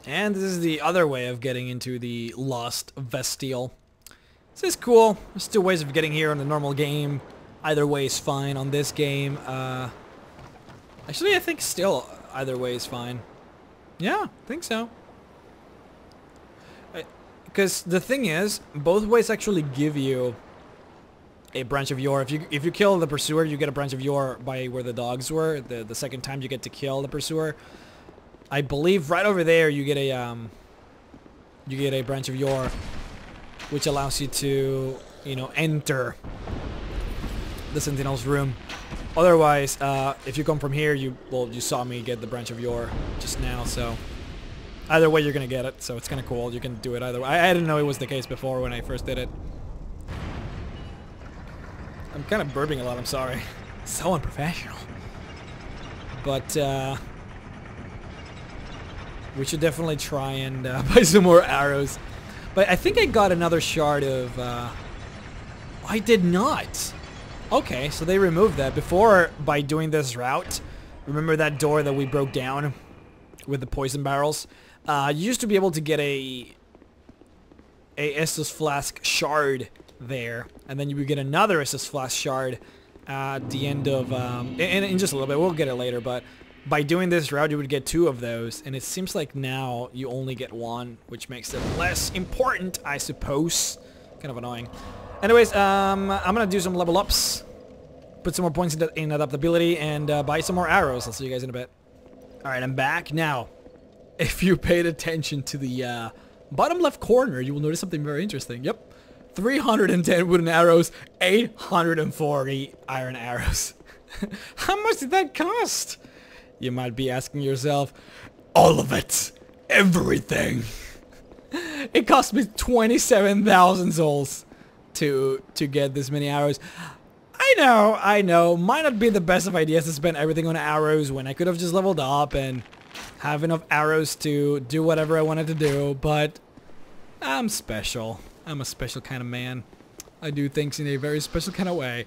And this is the other way of getting into the Lost Vestial. This is cool. There's two ways of getting here in the normal game. Either way is fine on this game. Actually, I think still either way is fine. Yeah, I think so. Because the thing is, both ways actually give you a branch of yore. If you kill the pursuer, you get a branch of yore by where the dogs were. The second time you get to kill the pursuer, I believe right over there you get a branch of yore, which allows you to, you know, enter the Sentinel's room. Otherwise, if you come from here, you saw me get the branch of yore just now, so either way you're gonna get it, so it's kind of cool. You can do it either way. I didn't know it was the case before when I first did it. I'm kind of burping a lot, I'm sorry. So unprofessional. But, we should definitely try and buy some more arrows. But I think I got another shard of, I did not. Okay, so they removed that. Before, by doing this route, remember that door that we broke down with the poison barrels? You used to be able to get a Estus Flask shard there, and then you would get another Estus Flask shard at the end of, in just a little bit, we'll get it later, but by doing this route you would get two of those, and it seems like now you only get one, which makes it less important, I suppose. Kind of annoying. Anyways, I'm gonna do some level ups, put some more points in adaptability, and buy some more arrows. I'll see you guys in a bit. Alright, I'm back. Now, if you paid attention to the bottom left corner, you will notice something very interesting. Yep. 310 wooden arrows, 840 iron arrows. How much did that cost? You might be asking yourself, all of it, everything. It cost me 27,000 souls to get this many arrows. I know, might not be the best of ideas to spend everything on arrows when I could have just leveled up and have enough arrows to do whatever I wanted to do, but I'm special. I'm a special kind of man. I do things in a very special kind of way.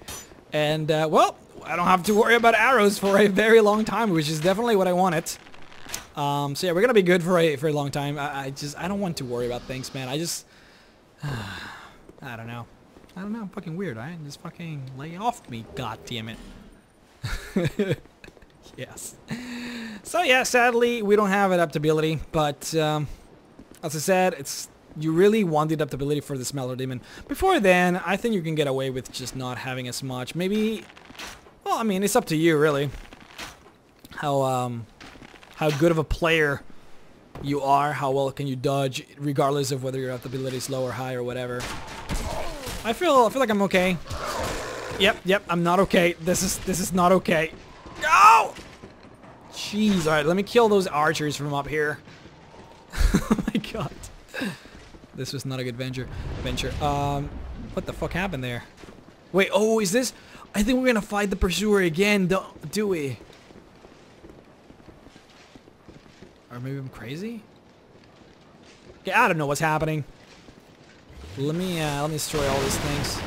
And, well, I don't have to worry about arrows for a very long time, which is definitely what I wanted. So yeah, we're gonna be good for a long time. I don't want to worry about things, man. I don't know. I'm fucking weird. Just fucking lay off me, god damn it. Yes. So yeah, sadly we don't have adaptability, but as I said, you really want the adaptability for the Smelter Demon. Before then, I think you can get away with just not having as much. Maybe, well, I mean, it's up to you really. How good of a player you are, how well can you dodge, regardless of whether your adaptability is low or high or whatever. I feel like I'm okay. Yep, I'm not okay. This is not okay. Go! Jeez, alright, let me kill those archers from up here. Oh my god. This was not a good venture. What the fuck happened there? Wait, oh, is this? I think we're gonna fight the pursuer again, do we? Or maybe I'm crazy? Okay, I don't know what's happening. Let me destroy all these things.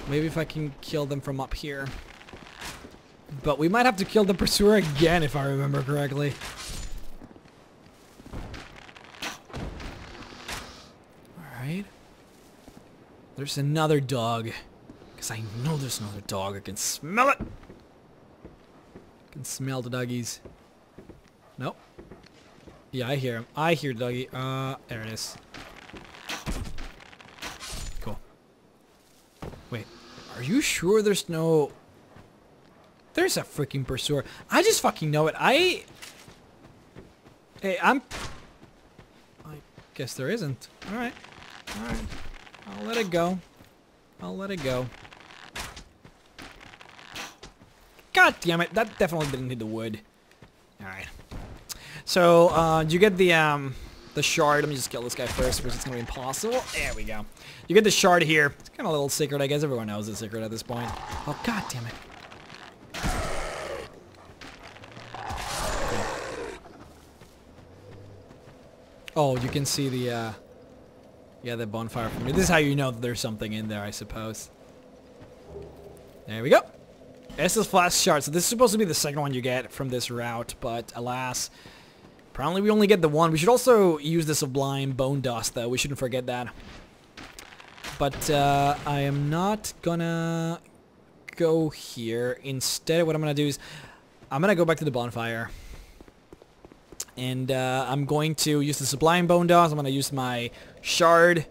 Maybe if I can kill them from up here. But we might have to kill the pursuer again if I remember correctly. Alright. There's another dog. Because I know there's another dog. I can smell it. I can smell the doggies. Nope. Yeah, I hear him. I hear doggy. There it is. Cool. Wait. Are you sure there's no... There's a freaking pursuer. I just fucking know it. Hey, I guess there isn't. Alright. Alright. I'll let it go. I'll let it go. God damn it. That definitely didn't hit the wood. Alright. So, you get the shard. Let me just kill this guy first because it's gonna be impossible. There we go. You get the shard here. It's kind of a little secret, I guess. Everyone knows the secret at this point. Oh, god damn it. Oh, you can see the, yeah, the bonfire from here. This is how you know that there's something in there, I suppose. There we go. Estus Flask shard. So this is supposed to be the second one you get from this route, but alas, Apparently we only get the one. We should also use the Sublime Bone Dust, though. We shouldn't forget that. But I am not gonna go here. Instead, what I'm gonna do is I'm gonna go back to the bonfire. And I'm going to use the Sublime Bone Dust. I'm gonna use my Shard,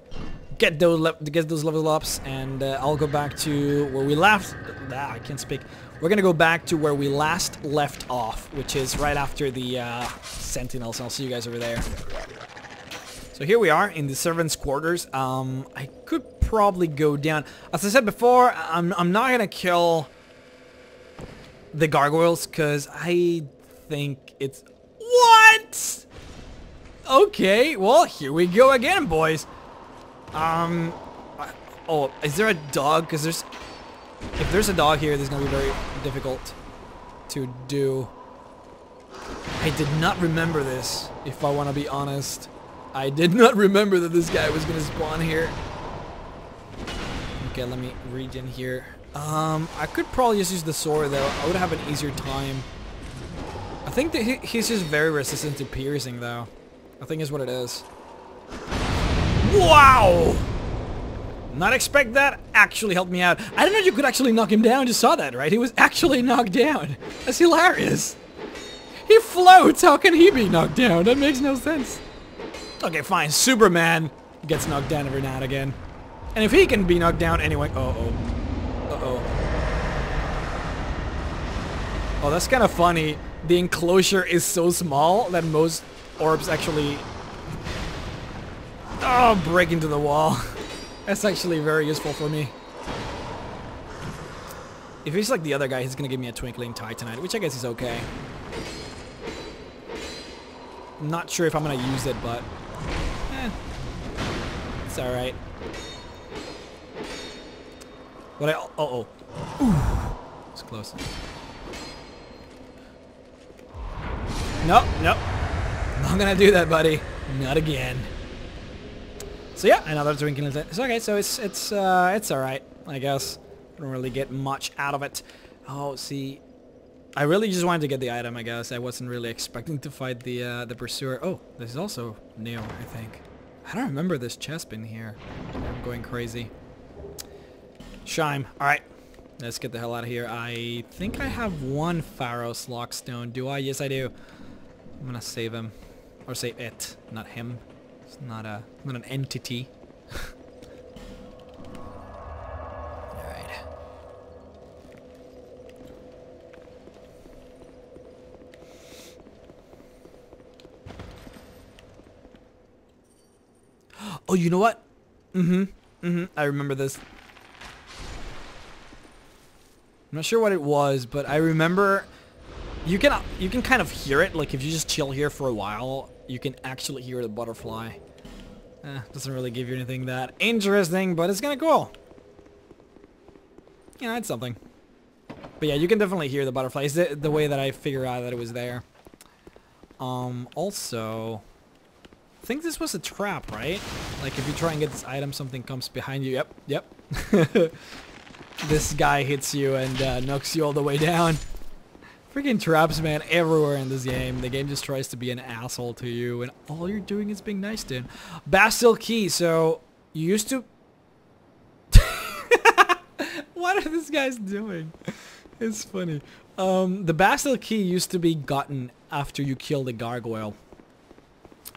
get those level ups, and I'll go back to where we left. I can't speak. We're gonna go back to where we last left off, which is right after the Sentinels. I'll see you guys over there. So here we are in the servants' quarters. I could probably go down. As I said before, I'm not gonna kill the gargoyles because I think it's what? Okay, well here we go again, boys. Oh, is there a dog? Because if there's a dog here, this is gonna be very difficult to do. I did not remember this, if I want to be honest. I did not remember that this guy was gonna spawn here. Okay, let me regen here. I could probably just use the sword though. I would have an easier time. I think that he's just very resistant to piercing though. I think is what it is. Wow! Not expect that. Actually helped me out. I didn't know you could actually knock him down. Just saw that, right? He was actually knocked down. That's hilarious. He floats. How can he be knocked down? That makes no sense. Okay, fine. Superman gets knocked down every now and again. And if he can be knocked down anyway... Uh-oh. Uh-oh. Oh, that's kind of funny. The enclosure is so small that most orbs actually... Oh, break into the wall. That's actually very useful for me. If he's like the other guy, he's gonna give me a Twinkling Titanite, which I guess is okay. I'm not sure if I'm gonna use it, but... it's alright. What I... Uh-oh. Ooh. It's close. Nope, nope. Not gonna do that, buddy. Not again. So yeah, another Twinkling Titanite. It's okay, so it's alright, I guess. I don't really get much out of it. Oh, see... I really just wanted to get the item, I guess. I wasn't really expecting to fight the Pursuer. Oh, this is also new, I think. I don't remember this chest bin here. I'm going crazy. Shime. Alright. Let's get the hell out of here. I think I have one Pharaoh's Lockstone. Do I? Yes, I do. I'm gonna save him. Or save it, not him. It's not an entity. Alright. Oh, you know what? I remember this. I'm not sure what it was, but I remember you can kind of hear it. Like if you just chill here for a while, you can actually hear the butterfly. Doesn't really give you anything that interesting, but it's kind of cool. Yeah, it's something. But yeah, you can definitely hear the butterfly. It's the way that I figure out that it was there. Also, I think this was a trap, right? Like if you try and get this item, something comes behind you. Yep. This guy hits you and knocks you all the way down. Freaking traps, man, everywhere in this game. The game just tries to be an asshole to you, and all you're doing is being nice to him. Bastille Key, so you used to... What are these guys doing? It's funny. The Bastille Key used to be gotten after you kill the gargoyle.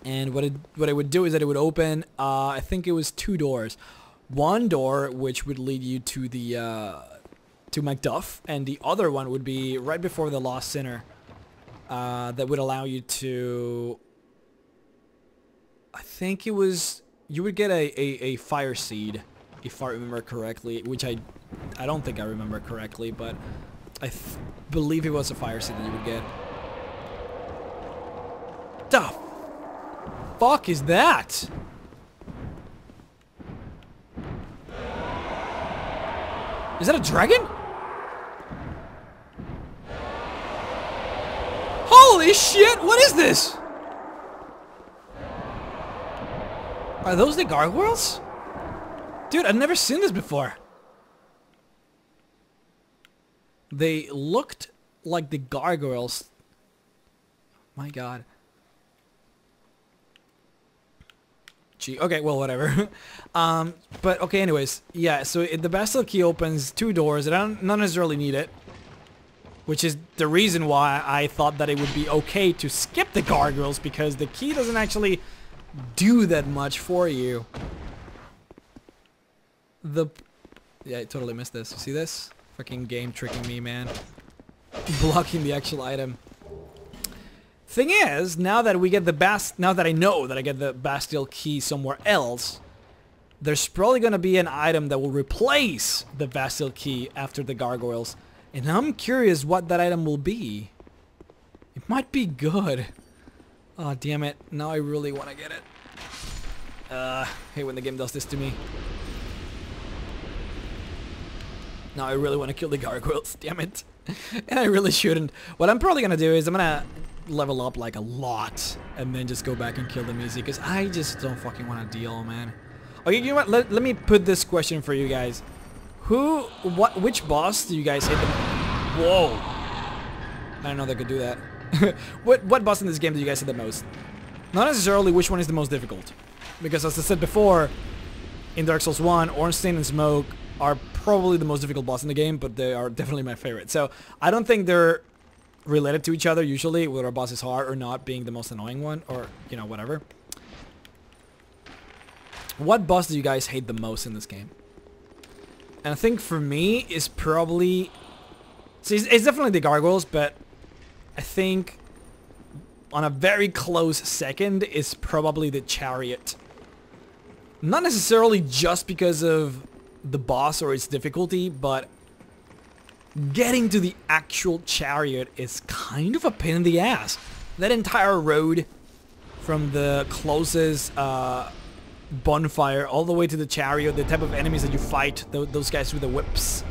And what it would do is that it would open, I think it was 2 doors. One door, which would lead you to the... to Macduff, and the other one would be right before the Lost Sinner. That would allow you to... I think it was... You would get a fire seed, if I remember correctly, which I don't think I remember correctly, but I believe it was a fire seed that you would get. The fuck is that? Is that a dragon? Holy shit, what is this? Are those the gargoyles? Dude, I've never seen this before. They looked like the gargoyles. My god. Gee, okay, well, whatever. But okay, anyways, yeah. So the Bastille key opens 2 doors, and I don't not necessarily need it, which is the reason why I thought that it would be okay to skip the gargoyles, because the key doesn't actually do that much for you. Yeah, I totally missed this. You see this? Fucking game tricking me, man. Blocking the actual item. Thing is, now that we get now that I know that I get the Bastille key somewhere else, there's probably gonna be an item that will replace the Bastille key after the gargoyles, and I'm curious what that item will be. It might be good. Oh damn it! Now I really want to get it. Hate when the game does this to me. Now I really want to kill the gargoyles. Damn it! And I really shouldn't. What I'm probably gonna do is I'm gonna level up like a lot and then just go back and kill the music, because I just don't fucking want to deal, man. Okay, you know what? Let me put this question for you guys. Which boss do you guys hit the... Whoa! I didn't know they could do that. What boss in this game do you guys hit the most? Not necessarily which one is the most difficult, because as I said before, in Dark Souls 1, Ornstein and Smoke are probably the most difficult boss in the game, but they are definitely my favorite. So I don't think they're related to each other usually, whether a boss is hard or not being the most annoying one, or, you know, whatever. What boss do you guys hate the most in this game? And I think for me is probably... See, it's definitely the gargoyles, but I think on a very close second is probably the chariot. Not necessarily just because of the boss or its difficulty, but getting to the actual chariot is kind of a pain in the ass. That entire road from the closest bonfire all the way to the chariot, the type of enemies that you fight, those guys with the whips,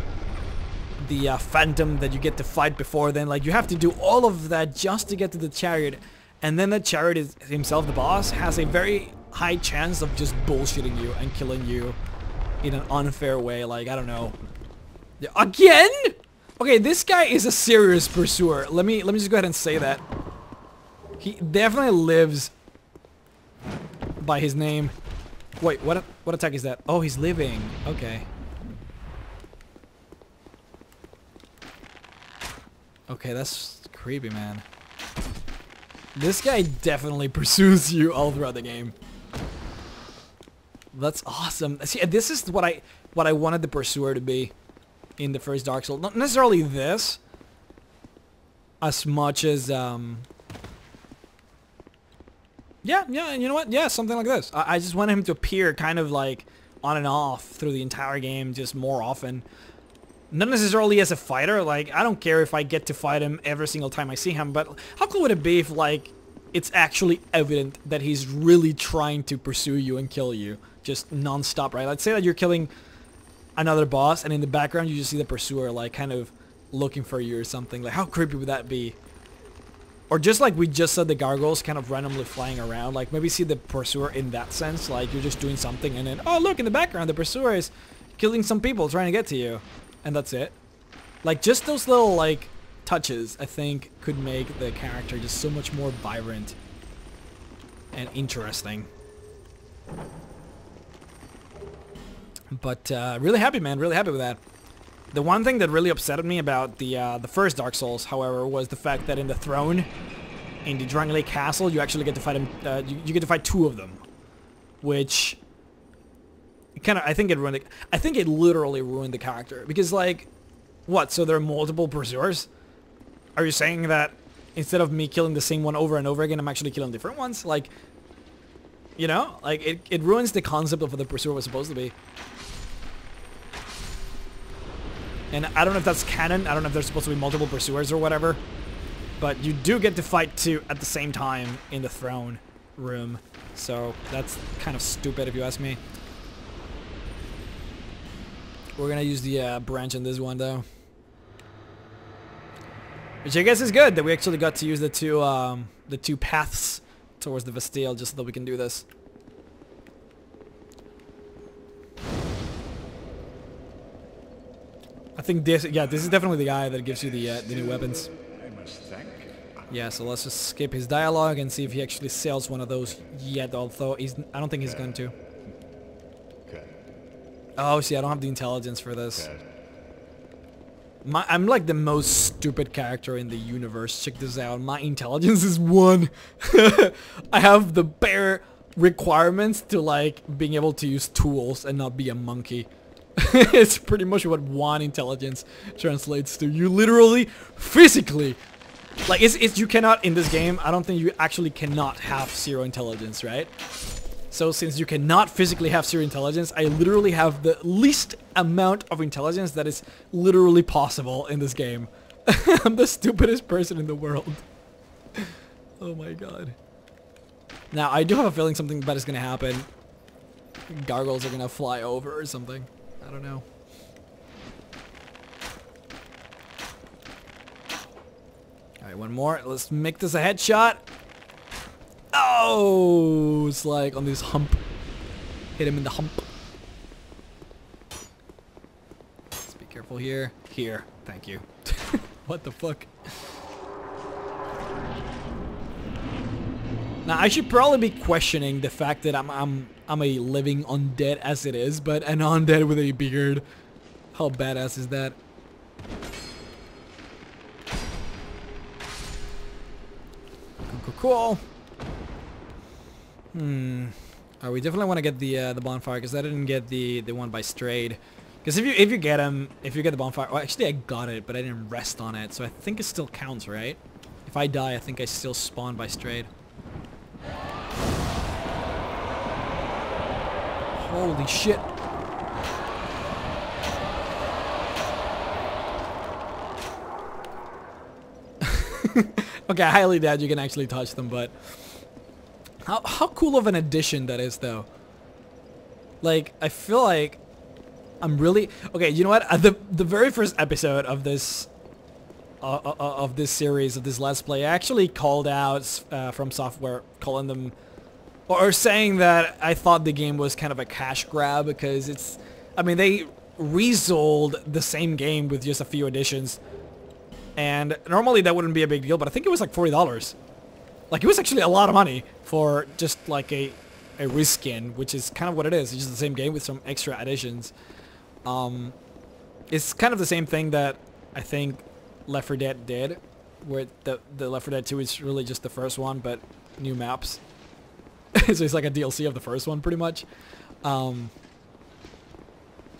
the phantom that you get to fight before then, like you have to do all of that just to get to the chariot, and then the chariot is himself, the boss, has a very high chance of just bullshitting you and killing you in an unfair way. Like, I don't know. Again? Okay, this guy is a serious pursuer. Let me just go ahead and say that. He definitely lives by his name. Wait, what attack is that? Oh, he's living. Okay. Okay, that's creepy, man. This guy definitely pursues you all throughout the game. That's awesome. See, this is what I wanted the pursuer to be in the first Dark Souls. Not necessarily this, as much as yeah, you know what? Yeah, something like this. I just wanted him to appear kind of like on and off through the entire game, just more often. Not necessarily as a fighter. Like, I don't care if I get to fight him every single time I see him, but how cool would it be if, like, it's actually evident that he's really trying to pursue you and kill you, just non-stop, right? Let's say that you're killing another boss, and in the background you just see the pursuer, like, kind of looking for you or something. Like, how creepy would that be? Or just like we just saw the gargoyles kind of randomly flying around, like maybe see the pursuer in that sense, like you're just doing something and then, oh look, in the background the pursuer is killing some people trying to get to you, and that's it. Like, just those little like touches, I think, could make the character just so much more vibrant and interesting. But really happy, man, really happy with that. The one thing that really upset me about the first Dark Souls, however, was the fact that in the throne, in the Drangleic Castle, you actually get to fight him. You get to fight 2 of them, which kind of, I think it ruined it. I think it literally ruined the character, because like, what? So there are multiple pursuers? Are you saying that instead of me killing the same one over and over again, I'm actually killing different ones? Like, you know, like it ruins the concept of what the pursuer was supposed to be. And I don't know if that's canon, I don't know if there's supposed to be multiple pursuers or whatever, but you do get to fight 2 at the same time in the throne room, so that's kind of stupid if you ask me. We're gonna use the branch on this one though, which I guess is good that we actually got to use the two paths towards the Bastille just so that we can do this. I think this, yeah, this is definitely the guy that gives you the new weapons. I must thank Yeah, so let's just skip his dialogue and see if he actually sells one of those yet, although I don't think he's going to. Okay. Oh, see, I don't have the intelligence for this. Okay. I'm like the most stupid character in the universe. Check this out. My intelligence is 1. I have the bare requirements to like being able to use tools and not be a monkey. It's pretty much what 1 intelligence translates to. You literally, physically, like it's you cannot in this game. I don't think you actually cannot have 0 intelligence, right? So since you cannot physically have 0 intelligence, I literally have the least amount of intelligence that is literally possible in this game. I'm the stupidest person in the world. Oh my god. Now, I do have a feeling something bad is going to happen. Gargoyles are going to fly over or something. I don't know. Alright, one more. Let's make this a headshot. Oh, it's like on this hump. Hit him in the hump. Let's be careful here. Here. Thank you. What the fuck? Now, I should probably be questioning the fact that I'm a living undead as it is, but an undead with a beard. How badass is that? Cool. We definitely want to get the bonfire because I didn't get the one by Strayed. Because if you get the bonfire, well, actually I got it, but I didn't rest on it, so I think it still counts, right? If I die, I think I still spawn by Strayed. Holy shit. Okay, I highly doubt you can actually touch them, but how cool of an addition that is, though. Like, I feel like I'm really... Okay, you know what? The very first episode of this series, of this Let's Play, I actually called out From Software, calling them... Or saying that I thought the game was kind of a cash grab because it's... I mean, they resold the same game with just a few additions. And normally that wouldn't be a big deal, but I think it was like $40. Like, it was actually a lot of money for just like a reskin, which is kind of what it is. It's just the same game with some extra additions. It's kind of the same thing that I think Left 4 Dead did, where the Left 4 Dead 2 is really just the first one, but new maps. So it's like a DLC of the first one, pretty much. I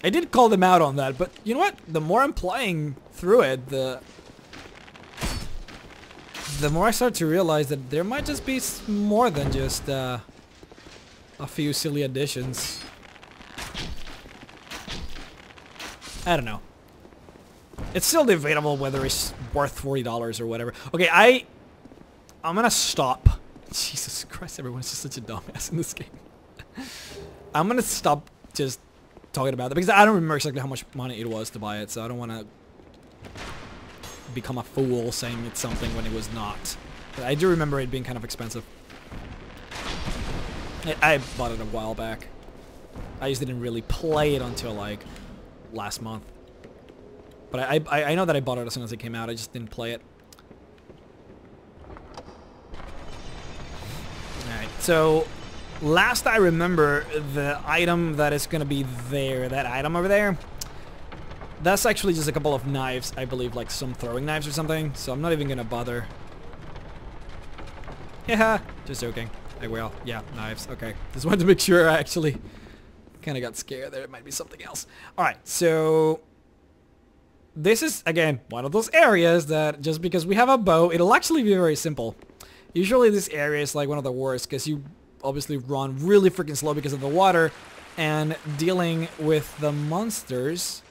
did call them out on that, but you know what? The more I'm playing through it, the more I start to realize that there might just be more than just a few silly additions. I don't know. It's still debatable whether it's worth $40 or whatever. Okay, I'm gonna stop. Jesus Christ, everyone's just such a dumbass in this game. I'm gonna stop just talking about it because I don't remember exactly how much money it was to buy it, so I don't want to become a fool saying it's something when it was not. But I do remember it being kind of expensive. I bought it a while back. I just didn't really play it until like last month. But I know that I bought it as soon as it came out. I just didn't play it. Alright, so last I remember, the item that is going to be there, that item over there, that's actually just a couple of knives, I believe, like some throwing knives or something. So I'm not even going to bother. Yeah, just joking. I will. Yeah, knives. Okay. Just wanted to make sure. I actually kind of got scared there. It might be something else. Alright, so this is, again, one of those areas that just because we have a bow, it'll actually be very simple. Usually this area is like one of the worst because you obviously run really freaking slow because of the water, and dealing with the monsters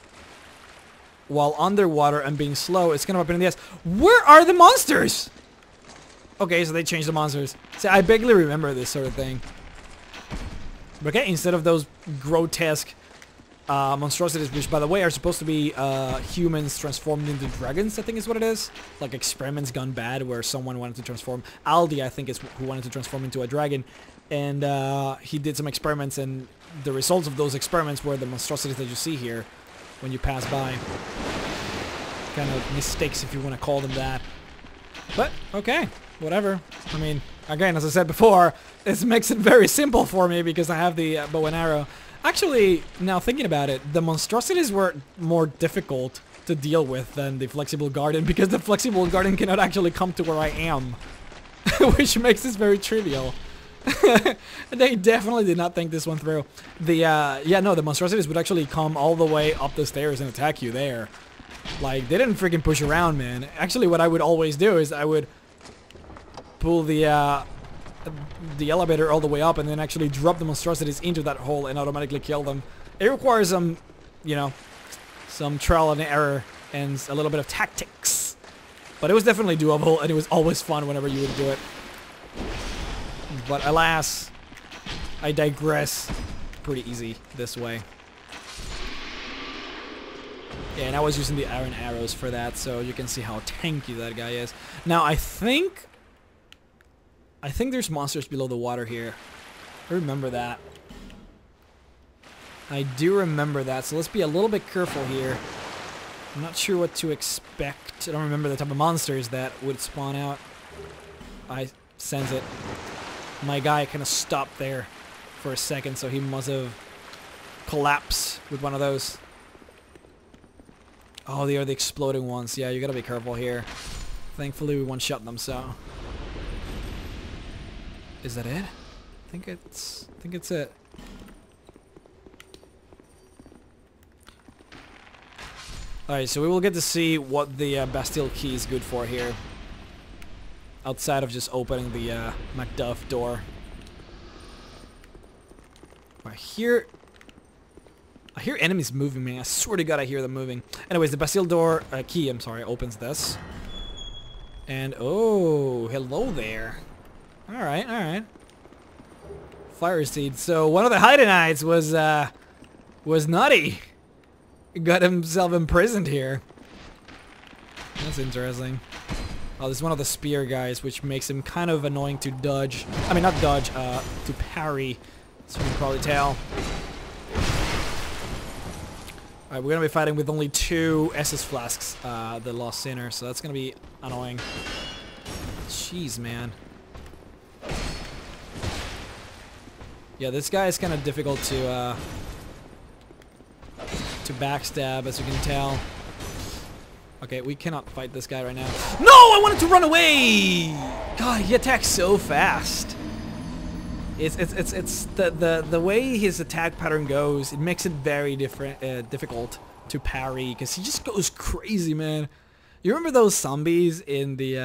while underwater and being slow, it's kind of a pain in the ass. Where are the monsters? Okay, so they changed the monsters. See, I vaguely remember this sort of thing. Okay, instead of those grotesque monstrosities, which by the way are supposed to be humans transformed into dragons, I think is what it is. Like experiments gone bad where someone wanted to transform. Aldi, I think, is who wanted to transform into a dragon. And he did some experiments, and the results of those experiments were the monstrosities that you see here when you pass by. Kind of mistakes, if you want to call them that. But, okay, whatever. I mean, again, as I said before, this makes it very simple for me because I have the bow and arrow. Actually, now thinking about it, the monstrosities were more difficult to deal with than the flexible garden because the flexible garden cannot actually come to where I am. Which makes this very trivial. They definitely did not think this one through. The monstrosities would actually come all the way up the stairs and attack you there. Like, they didn't freaking push around, man. Actually, what I would always do is I would pull the elevator all the way up and then actually drop the monstrosities into that hole and automatically kill them. It requires some, you know, some trial and error and a little bit of tactics. But it was definitely doable and it was always fun whenever you would do it. But alas, I digress. Pretty easy this way. Yeah, and I was using the iron arrows for that, so you can see how tanky that guy is. Now, I think there's monsters below the water here. I remember that. I do remember that, so let's be a little bit careful here. I'm not sure what to expect. I don't remember the type of monsters that would spawn out. I sense it. My guy kind of stopped there for a second, so he must have collapsed with one of those. Oh, they are the exploding ones. Yeah, you gotta be careful here. Thankfully, we one-shot them, so... Is that it? I think it's it. Alright, so we will get to see what the Bastille key is good for here. Outside of just opening the Macduff door. I hear enemies moving, man. I swear to God I hear them moving. Anyways, the Bastille door key, I'm sorry, opens this. And, oh, hello there. Alright, alright. Fire seed. So one of the Haydenites was nutty. Got himself imprisoned here. That's interesting. Oh, this is one of the spear guys, which makes him kind of annoying to dodge. I mean, not dodge, to parry. So you can probably tell. Alright, we're gonna be fighting with only 2 SS flasks, the Lost Sinner, so that's gonna be annoying. Jeez, man. Yeah, this guy is kind of difficult to backstab, as you can tell. Okay, we cannot fight this guy right now. No, I wanted to run away. God, he attacks so fast. It's the way his attack pattern goes. It makes it very difficult to parry because he just goes crazy, man. You remember those zombies in the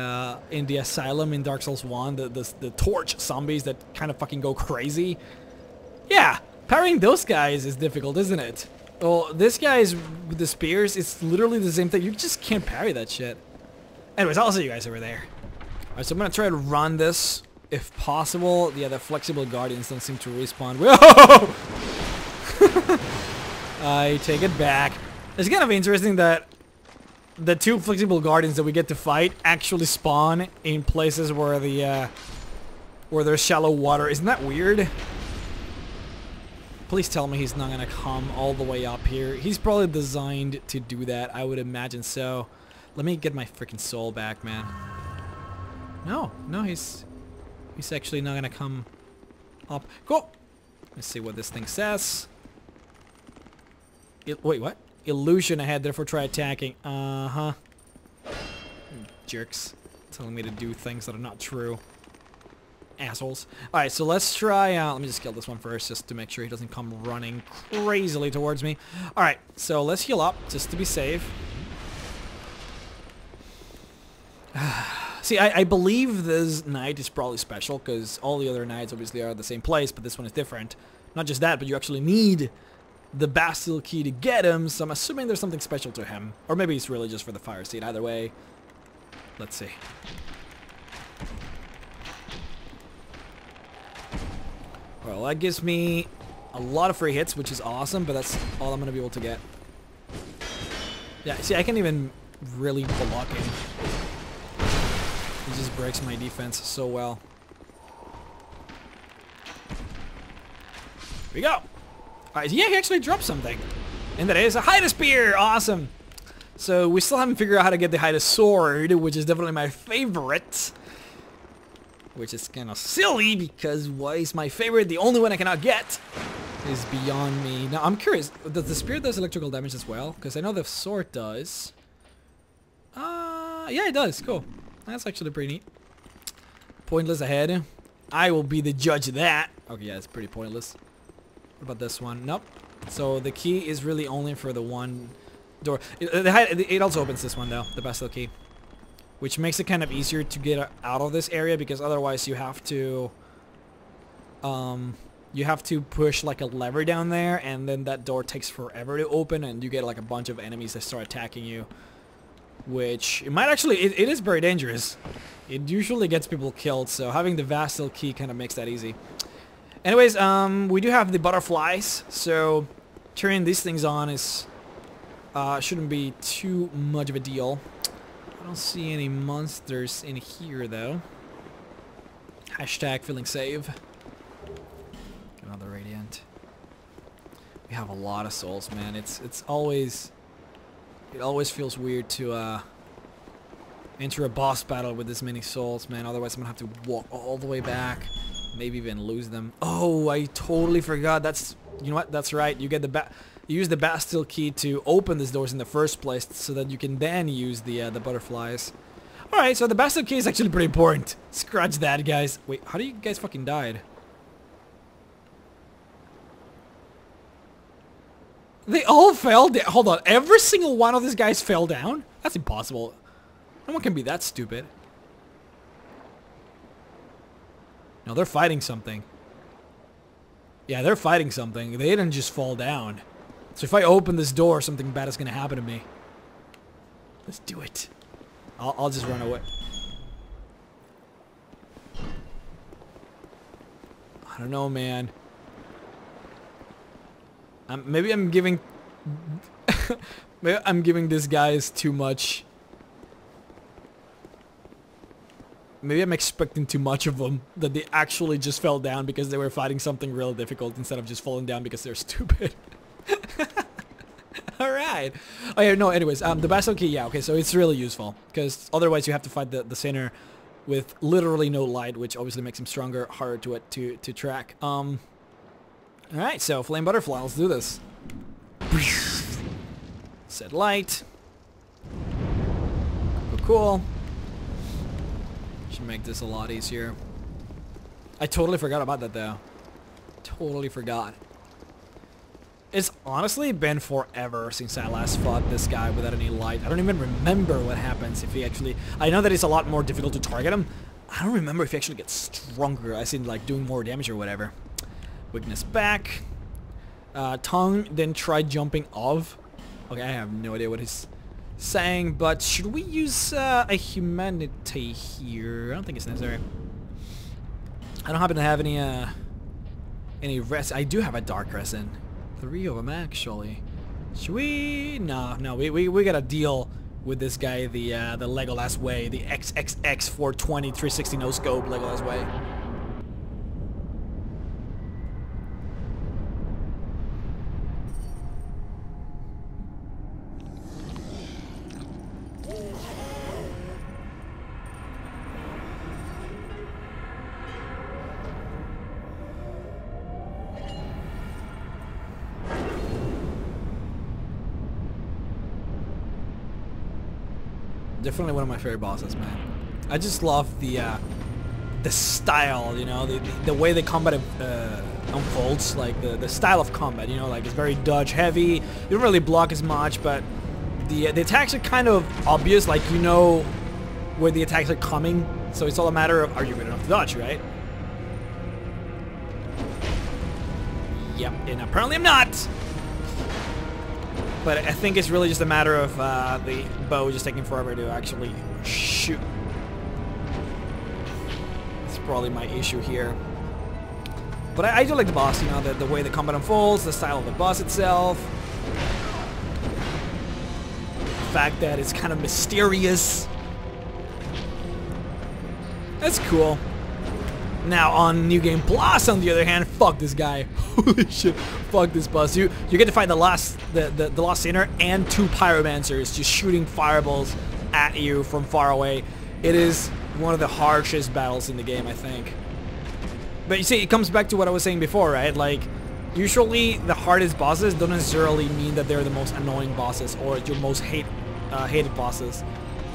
asylum in Dark Souls 1, the torch zombies that kind of fucking go crazy? Yeah, parrying those guys is difficult, isn't it? Well, this guy's with the spears, it's literally the same thing. You just can't parry that shit. Anyways, I'll see you guys over there. Alright, so I'm gonna try to run this if possible. Yeah, the flexible guardians don't seem to respawn. Whoa! I take it back. It's kind of interesting that the 2 flexible guardians that we get to fight actually spawn in places where where there's shallow water. Isn't that weird? Please tell me he's not gonna come all the way up here. He's probably designed to do that. I would imagine so. Let me get my freaking soul back, man. No, he's actually not gonna come up. Cool. Let's see what this thing says. Wait, what? Illusion ahead, therefore try attacking. Uh-huh. Jerks. Telling me to do things that are not true. Assholes. Alright, so let's try, let me just kill this one first, just to make sure he doesn't come running crazily towards me. Alright, so let's heal up, just to be safe. See, I believe this knight is probably special, because all the other knights obviously are the same place, but this one is different. Not just that, but you actually need the Bastille key to get him, so I'm assuming there's something special to him. Or maybe it's really just for the fire seed. Either way, let's see. Well, that gives me a lot of free hits, which is awesome, but that's all I'm going to be able to get. Yeah, see, I can't even really block him. He just breaks my defense so well. Here we go! Alright, yeah, he actually dropped something. And that is a Hydra Spear! Awesome! So we still haven't figured out how to get the Hydra sword, which is definitely my favorite. Which is kind of silly because why is my favorite the only one I cannot get? Is beyond me. Now I'm curious, does the spear does electrical damage as well? Because I know the sword does. Yeah, it does. Cool. That's actually pretty neat. Pointless ahead. I will be the judge of that. Okay, yeah, it's pretty pointless. What about this one? Nope. So the key is really only for the one door. It also opens this one though, the Bastille key, which makes it kind of easier to get out of this area because otherwise you have to push like a lever down there, and then that door takes forever to open, and you get like a bunch of enemies that start attacking you, which it might actually it is very dangerous. It usually gets people killed, so having the Bastille key kind of makes that easy. Anyways, we do have the butterflies, so turning these things on is shouldn't be too much of a deal. I don't see any monsters in here though. Hashtag feeling safe. Another radiant. We have a lot of souls, man. It always feels weird to enter a boss battle with this many souls, man. Otherwise I'm gonna have to walk all the way back, maybe even lose them. Oh, I totally forgot. That's, you know what? That's right. You get you use the Bastille key to open these doors in the first place, so that you can then use the butterflies. All right, so the Bastille key is actually pretty important. Scratch that, guys. Wait, how do you guys fucking died? They all fell down. Hold on, every single one of these guys fell down? That's impossible. No one can be that stupid. No, they're fighting something. Yeah, they're fighting something. They didn't just fall down. So if I open this door, something bad is gonna happen to me. Let's do it. I'll just run away. I don't know, man. Maybe I'm giving... maybe I'm giving these guys too much. Maybe I'm expecting too much of them, that they actually just fell down because they were fighting something real difficult instead of just falling down because they're stupid. Alright. Oh yeah, no, anyways, the Bastille key, yeah, okay, so it's really useful, because otherwise you have to fight the sinner with literally no light, which obviously makes him stronger, harder to track. Alright, so Flame Butterfly, let's do this. Set light. Cool. Should make this a lot easier. I totally forgot about that though. Totally forgot. It's honestly been forever since I last fought this guy without any light. I don't even remember what happens if he actually... I know that it's a lot more difficult to target him. I don't remember if he actually gets stronger, as in like doing more damage or whatever. Weakness back. Tongue, then try jumping off. Okay, I have no idea what he's saying, but should we use a humanity here? I don't think it's necessary. I don't happen to have any rest. I do have a dark resin. 3 of them actually. Should we? No, we gotta deal with this guy the Legolas way, the XXX 420 360 no scope Legolas way. Definitely one of my favorite bosses, man. I just love the style, you know, the way the combat unfolds, like the style of combat, you know, like it's very dodge heavy. You don't really block as much, but the attacks are kind of obvious, like you know where the attacks are coming, so it's all a matter of, are you good enough to dodge, right? Yep, and apparently I'm not. But I think it's really just a matter of the bow just taking forever to actually shoot. That's probably my issue here. But I do like the boss, you know, the way the combat unfolds, the style of the boss itself. The fact that it's kind of mysterious. That's cool. Now on New Game Plus, on the other hand, fuck this guy. Holy shit, fuck this boss. You get to fight the last sinner and 2 pyromancers just shooting fireballs at you from far away. It is one of the harshest battles in the game, I think. But you see, it comes back to what I was saying before, right? Like, usually the hardest bosses don't necessarily mean that they're the most annoying bosses or your most hated bosses.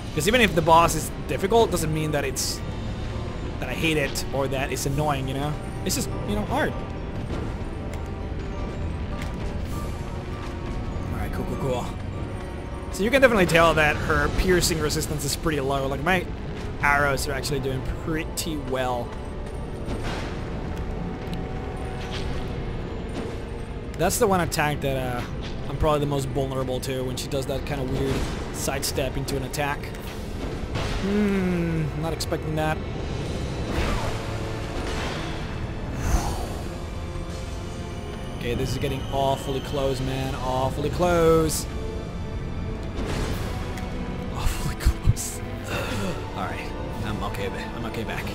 Because even if the boss is difficult, it doesn't mean that that I hate it or that it's annoying, you know? It's just, you know, hard. Alright, cool. So you can definitely tell that her piercing resistance is pretty low. Like, my arrows are actually doing pretty well. That's the one attack that I'm probably the most vulnerable to, when she does that kind of weird sidestep into an attack. Not expecting that. Okay, this is getting awfully close, man. Awfully close. Awfully close. Alright. I'm okay back.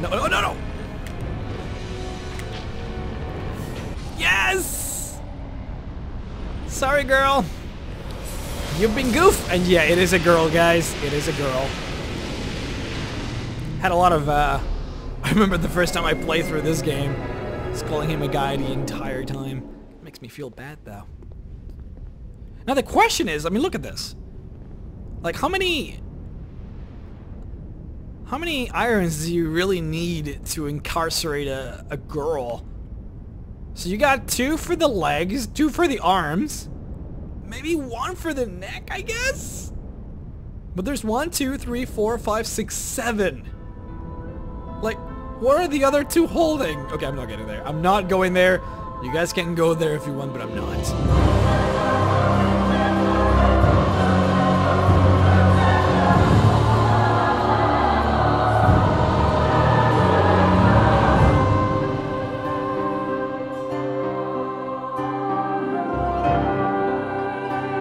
No! Yes! Sorry, girl. You've been goofed. And yeah, it is a girl, guys. It is a girl. Had a lot of, I remember the first time I played through this game, just calling him a guy the entire time. Makes me feel bad, though. Now the question is, I mean, look at this. Like, how many irons do you really need to incarcerate a girl? So you got 2 for the legs, 2 for the arms, maybe 1 for the neck, I guess? But there's 1, 2, 3, 4, 5, 6, 7. Like, what are the other 2 holding? Okay, I'm not getting there. I'm not going there. You guys can go there if you want, but I'm not.